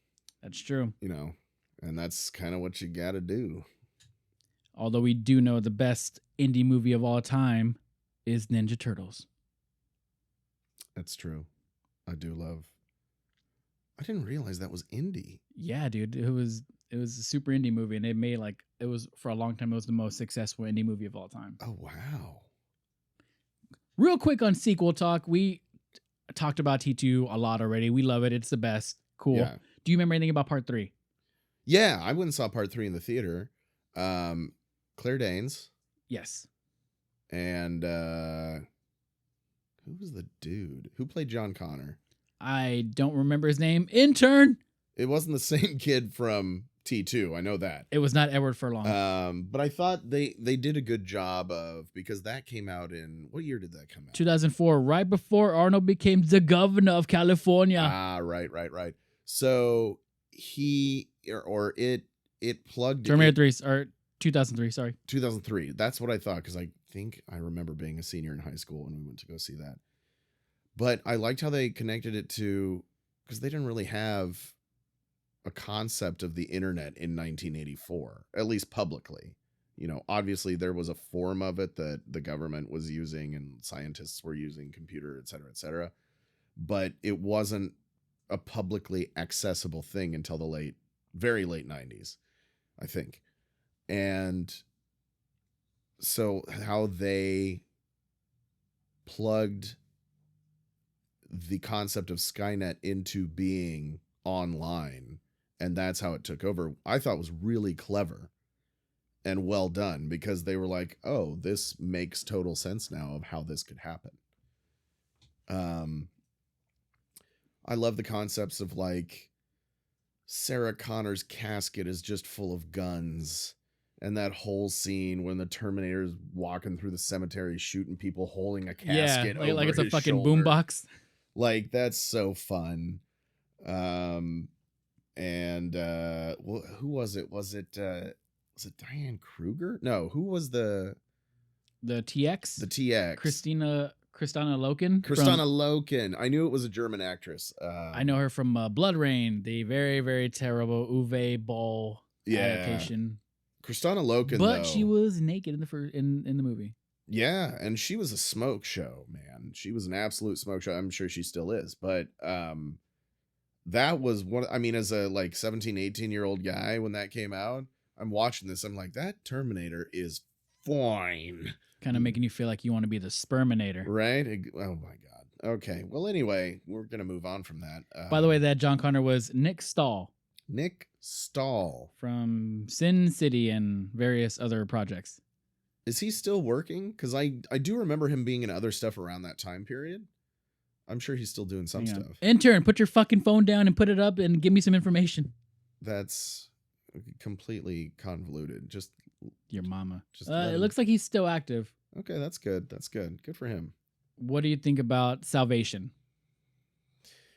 That's true. And that's kind of what you got to do. Although we do know the best indie movie of all time is Ninja Turtles. That's true. I didn't realize that was indie. Yeah, dude. It was a super indie movie, and it made it was for a long time. It was the most successful indie movie of all time. Oh wow! Real quick on sequel talk, we talked about T2 a lot already. We love it. It's the best. Cool. Yeah. Do you remember anything about part 3? Yeah, I went and saw part 3 in the theater. Claire Danes. Yes. And who was the dude who played John Connor? I don't remember his name. Intern. It wasn't the same kid from T2. I know that. It was not Edward Furlong. But I thought they did a good job of, because that came out in, what year did that come out? 2004, right before Arnold became the governor of California. Ah, right. So it plugged Terminator 3 or 2003. Sorry, 2003. That's what I thought, because I think I remember being a senior in high school when we went to go see that. But I liked how they connected it to, because they didn't really have a concept of the internet in 1984, at least publicly. You know, obviously there was a form of it that the government was using and scientists were using, computer, et cetera, but it wasn't a publicly accessible thing until the very late 90s, I think. And so how they plugged the concept of Skynet into being online, and that's how it took over, I thought was really clever and well done, because they were like, oh, this makes total sense now of how this could happen. I love the concepts of like Sarah Connor's casket is just full of guns, and that whole scene when the Terminator is walking through the cemetery shooting people holding a casket over like it's a his fucking shoulder. boombox. Like, that's so fun. And who was it? Was it Diane Kruger? No, who was the TX? The TX. Kristana Loken. Kristana Loken. I knew it was a German actress. I know her from Blood Rain, the very, very terrible Uwe Boll adaptation. Kristana Loken, but she was naked in the movie. Yeah, and she was a smoke show, man. She was an absolute smoke show. I'm sure she still is, but that was one. I mean, as a like 17, 18-year-old guy when that came out, I'm watching this. I'm like, that Terminator is fine. Kind of making you feel like you want to be the Sperminator. Right? Oh my God. Okay. Well, anyway, we're going to move on from that. By the way, that John Connor was Nick Stahl. Nick Stahl. From Sin City and various other projects. Is he still working? Because I do remember him being in other stuff around that time period. I'm sure he's still doing some stuff. Intern, put your fucking phone down and put it up and give me some information. That's completely convoluted. Just your mama. It looks like he's still active. Okay, that's good. That's good. Good for him. What do you think about Salvation?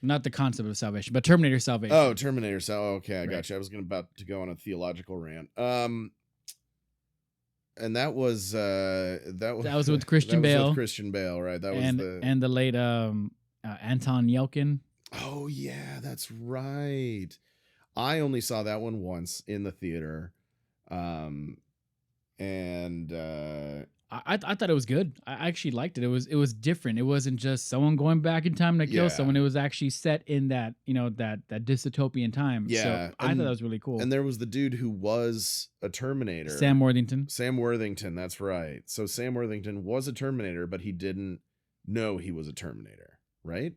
Not the concept of salvation, but Terminator Salvation. Oh, Terminator. Okay, I got you. I was about to go on a theological rant. And that was with Christian Bale. With Christian Bale, right? That was the late Anton Yelkin. Oh yeah, that's right. I only saw that one once in the theater, and I thought it was good. I actually liked it. It was different. It wasn't just someone going back in time to kill someone. It was actually set in that that dystopian time. Yeah, so I thought that was really cool. And there was the dude who was a Terminator, Sam Worthington. Sam Worthington, that's right. So Sam Worthington was a Terminator, but he didn't know he was a Terminator, right?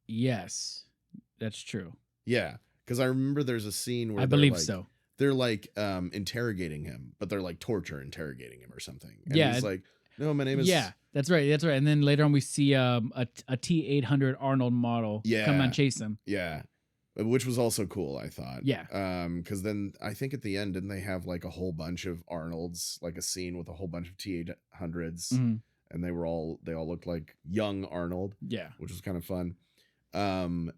Yes, that's true. Yeah, because I remember there's a scene where I believe so. They're like interrogating him, but they're like torture interrogating him or something. And he's like, no, my name is... Yeah, that's right. That's right. And then later on we see a T-800 Arnold model come and chase him. Yeah, which was also cool, I thought. Yeah. Because then I think at the end, didn't they have like a whole bunch of Arnolds, like a scene with a whole bunch of T-800s, and they all looked like young Arnold. Yeah. Which was kind of fun. But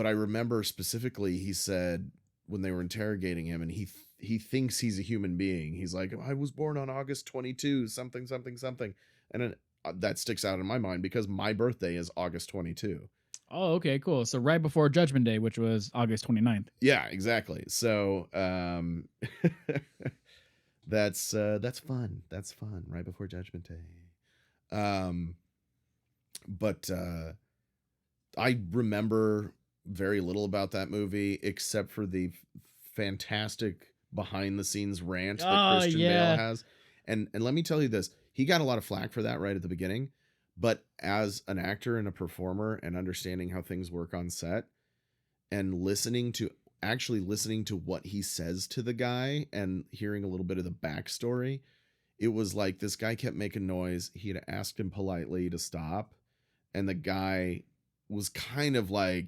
I remember specifically he said, when they were interrogating him, and he thinks he's a human being. He's like, I was born on August 22, something. And that sticks out in my mind because my birthday is August 22. Oh, okay, cool. So right before Judgment Day, which was August 29th. Yeah, exactly. So that's fun. That's fun. Right before Judgment Day. But I remember very little about that movie except for the fantastic behind the scenes rant that Christian Bale has. And let me tell you this, he got a lot of flack for that right at the beginning, but as an actor and a performer and understanding how things work on set and listening to what he says to the guy and hearing a little bit of the backstory, it was like this guy kept making noise. He had asked him politely to stop, and the guy was kind of like,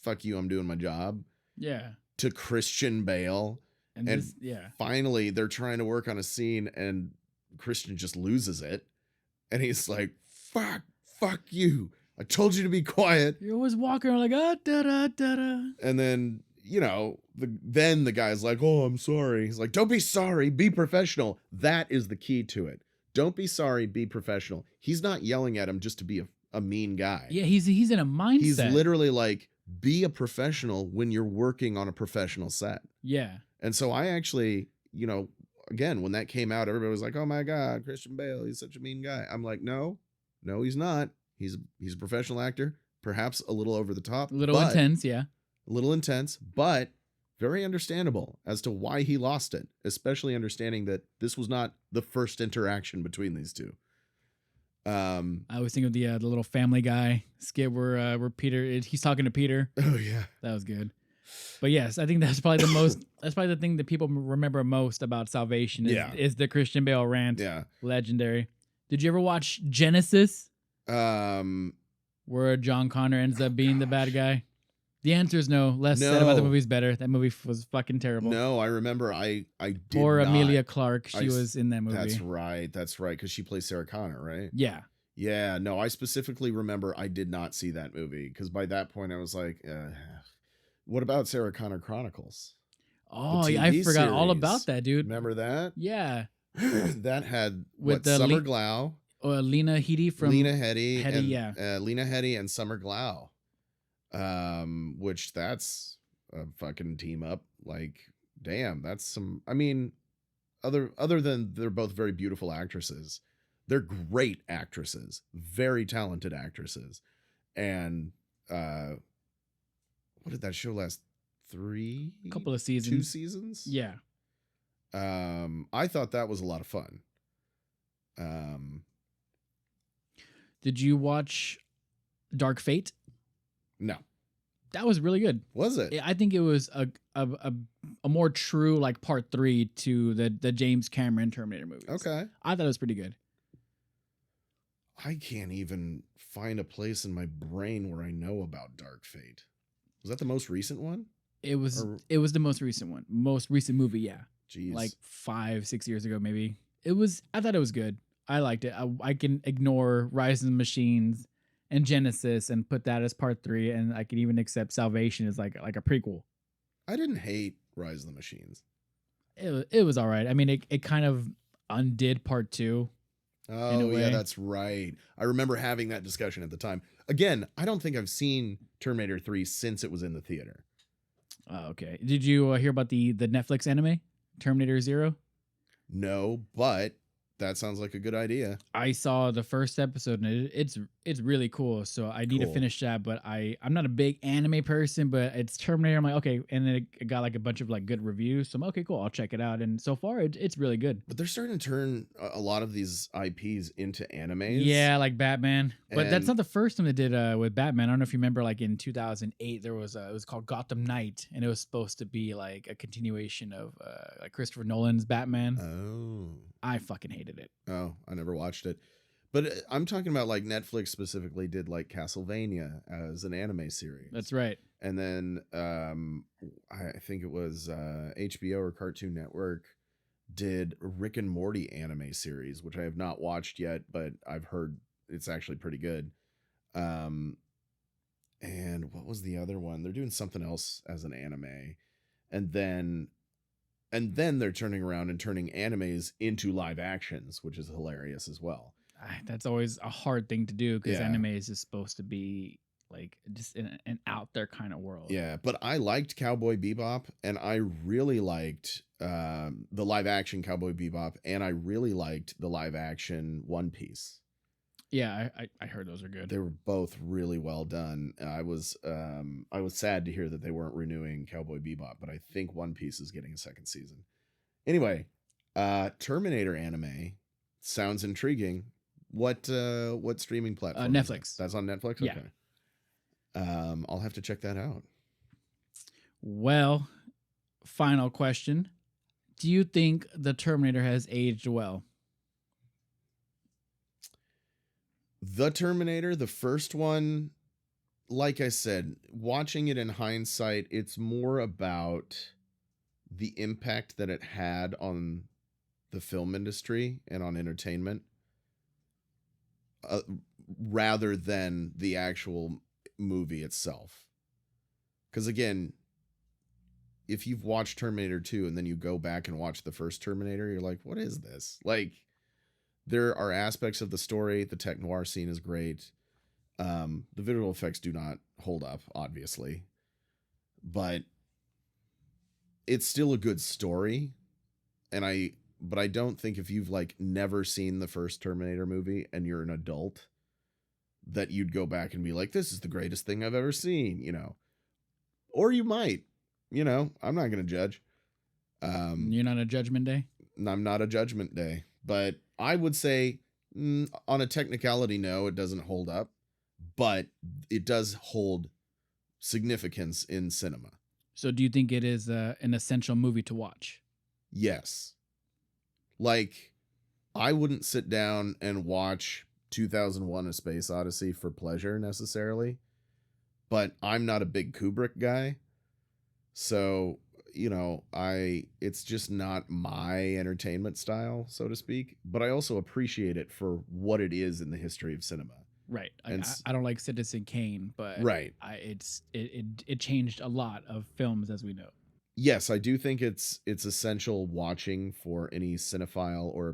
"Fuck you, I'm doing my job." Yeah. To Christian Bale. And And this, yeah. finally, they're trying to work on a scene, and Christian just loses it. And he's like, fuck you. I told you to be quiet. You're always walking around like, ah, da da da da. And then, then the guy's like, oh, I'm sorry. He's like, don't be sorry. Be professional. That is the key to it. Don't be sorry. Be professional. He's not yelling at him just to be a mean guy. Yeah, he's in a mindset. He's literally like, be a professional when you're working on a professional set. Yeah. And so I actually, again, when that came out, everybody was like, oh my God, Christian Bale, he's such a mean guy. I'm like, no, he's not. He's a professional actor, perhaps a little over the top. A little intense, yeah. A little intense, but very understandable as to why he lost it, especially understanding that this was not the first interaction between these two. I always think of the little Family Guy skit where Peter, he's talking to Peter. Oh yeah. That was good. But yes, I think that's probably the thing that people remember most about Salvation is the Christian Bale rant. Yeah. Legendary. Did you ever watch Genesis? Where John Connor ends up being the bad guy? The answer is no. Less said about the movie's better. That movie was fucking terrible. No, I remember I did Poor not. Amelia Clark. She was in that movie. That's right. Because she plays Sarah Connor, right? Yeah. Yeah, no, I specifically remember I did not see that movie because by that point I was like, what about Sarah Connor Chronicles? Oh, yeah, I forgot all about that, dude. Remember that? Yeah. That had Summer Glau. Lena Headey from Lena Headey. Lena Headey and Summer Glau. Which that's a fucking team up. Like, damn, that's some. I mean, other than they're both very beautiful actresses, they're great actresses, very talented actresses, and what did that show last? A couple of seasons, 2 seasons. Yeah. I thought that was a lot of fun. Did you watch Dark Fate? No. That was really good. Was it? I think it was a more true like part 3 to the James Cameron Terminator movies. Okay. I thought it was pretty good. I can't even find a place in my brain where I know about Dark Fate. Was that the most recent one? It was the most recent one. Most recent movie, yeah. Jeez. Like 5-6 years ago, maybe. I thought it was good. I liked it. I can ignore Rise of the Machines and Genesis and put that as part 3, and I can even accept Salvation as like a prequel. I didn't hate Rise of the Machines. It was all right. I mean, it kind of undid part 2. Oh, yeah, that's right. I remember having that discussion at the time. Again, I don't think I've seen Terminator 3 since it was in the theater. Oh, okay. Did you hear about the Netflix anime, Terminator Zero? No, but that sounds like a good idea. I saw the first episode and it's really cool. So I need to finish that, but I'm not a big anime person, but it's Terminator. I'm like, okay, and then it got like a bunch of like good reviews. So I'm okay, cool. I'll check it out. And so far it's really good. But they're starting to turn a lot of these IPs into animes. Yeah, like Batman. But that's not the first time they did with Batman. I don't know if you remember, like in 2008, there was it was called Gotham Knight, and it was supposed to be like a continuation of like Christopher Nolan's Batman. Oh. I fucking hated it. Oh, I never watched it. But I'm talking about like Netflix specifically did like Castlevania as an anime series. That's right. And then I think it was HBO or Cartoon Network did Rick and Morty anime series, which I have not watched yet, but I've heard it's actually pretty good. And what was the other one? They're doing something else as an anime. And then they're turning around and turning animes into live actions, which is hilarious as well. That's always a hard thing to do because anime is just supposed to be like just an out there kind of world. Yeah, but I liked Cowboy Bebop, and I really liked the live action Cowboy Bebop, and I really liked the live action One Piece. Yeah, I heard those are good. They were both really well done. I was sad to hear that they weren't renewing Cowboy Bebop, but I think One Piece is getting a second season. Anyway, Terminator anime sounds intriguing. What streaming platform? Netflix. That's on Netflix? Okay. Yeah. I'll have to check that out. Well, final question. Do you think the Terminator has aged well? The Terminator, the first one, like I said, watching it in hindsight, it's more about the impact that it had on the film industry and on entertainment, uh, rather than the actual movie itself. Because again, if you've watched Terminator 2 and then you go back and watch the first Terminator, you're like, what is this? Like, there are aspects of the story. The tech noir scene is great. The visual effects do not hold up, obviously, but it's still a good story. But I don't think if you've like never seen the first Terminator movie and you're an adult, that you'd go back and be like, this is the greatest thing I've ever seen, or you might, I'm not going to judge. You're not a Judgment Day? I'm not a Judgment Day, but I would say on a technicality, no, it doesn't hold up, but it does hold significance in cinema. So do you think it is an essential movie to watch? Yes. Like, I wouldn't sit down and watch 2001: A Space Odyssey for pleasure necessarily, but I'm not a big Kubrick guy. So, it's just not my entertainment style, so to speak, but I also appreciate it for what it is in the history of cinema. Right. I don't like Citizen Kane, but right. It changed a lot of films, as we know. Yes, I do think it's essential watching for any cinephile or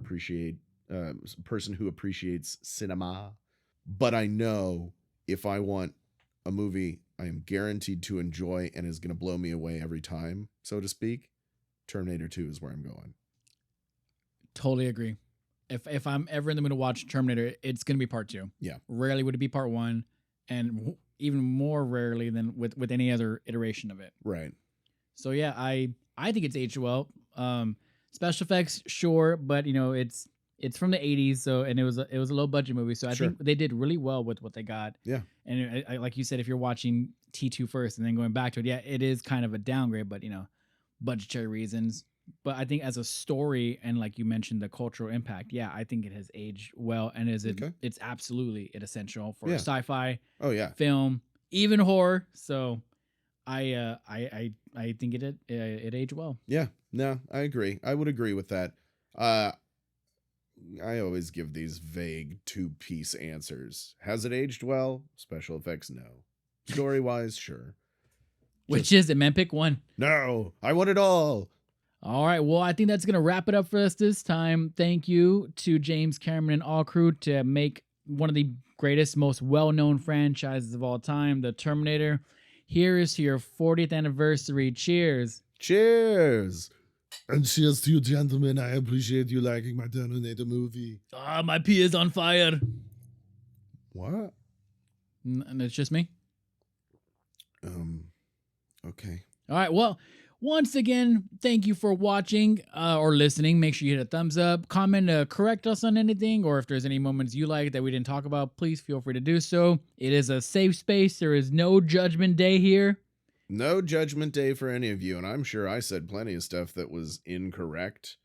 person who appreciates cinema. But I know if I want a movie I am guaranteed to enjoy and is going to blow me away every time, so to speak, Terminator 2 is where I'm going. Totally agree. If I'm ever in the mood to watch Terminator, it's going to be part 2. Yeah. Rarely would it be part 1, and even more rarely than with any other iteration of it. Right. So yeah, I think it's aged well. Special effects, sure, but it's from the 80s, so, and it was a low budget movie, so I think they did really well with what they got. Yeah. And like you said, if you're watching T2 first and then going back to it, yeah, it is kind of a downgrade, but budgetary reasons. But I think as a story, and like you mentioned, the cultural impact, yeah, I think it has aged well, and it's absolutely an essential for sci-fi. Oh yeah. Film, even horror. So I think it aged well. Yeah, no, I agree. I would agree with that. I always give these vague two-piece answers. Has it aged well? Special effects, no. Story-wise, sure. Which is it, man? Pick one. No, I want it all. All right, well, I think that's going to wrap it up for us this time. Thank you to James Cameron and all crew to make one of the greatest, most well-known franchises of all time, The Terminator. Here is to your 40th anniversary. Cheers. Cheers. And cheers to you, gentlemen. I appreciate you liking my Terminator movie. My pee is on fire. What? And it's just me? Okay. All right, well, once again, thank you for watching or listening. Make sure you hit a thumbs up, comment, correct us on anything, or if there's any moments you like that we didn't talk about, please feel free to do so. It is a safe space. There is no Judgment Day here. No Judgment Day for any of you, and I'm sure I said plenty of stuff that was incorrect,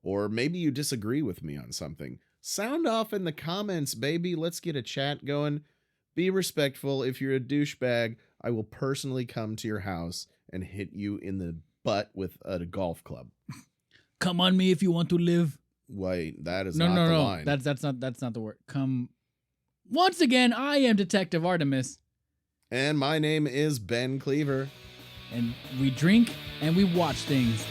or maybe you disagree with me on something. Sound off in the comments, baby. Let's get a chat going. Be respectful. If you're a douchebag, I will personally come to your house and hit you in the butt with a golf club. Come on me if you want to live. Wait, that is not the line. That's not the word. Come. Once again, I am Detective Artemis. And my name is Ben Cleaver. And we drink and we watch things.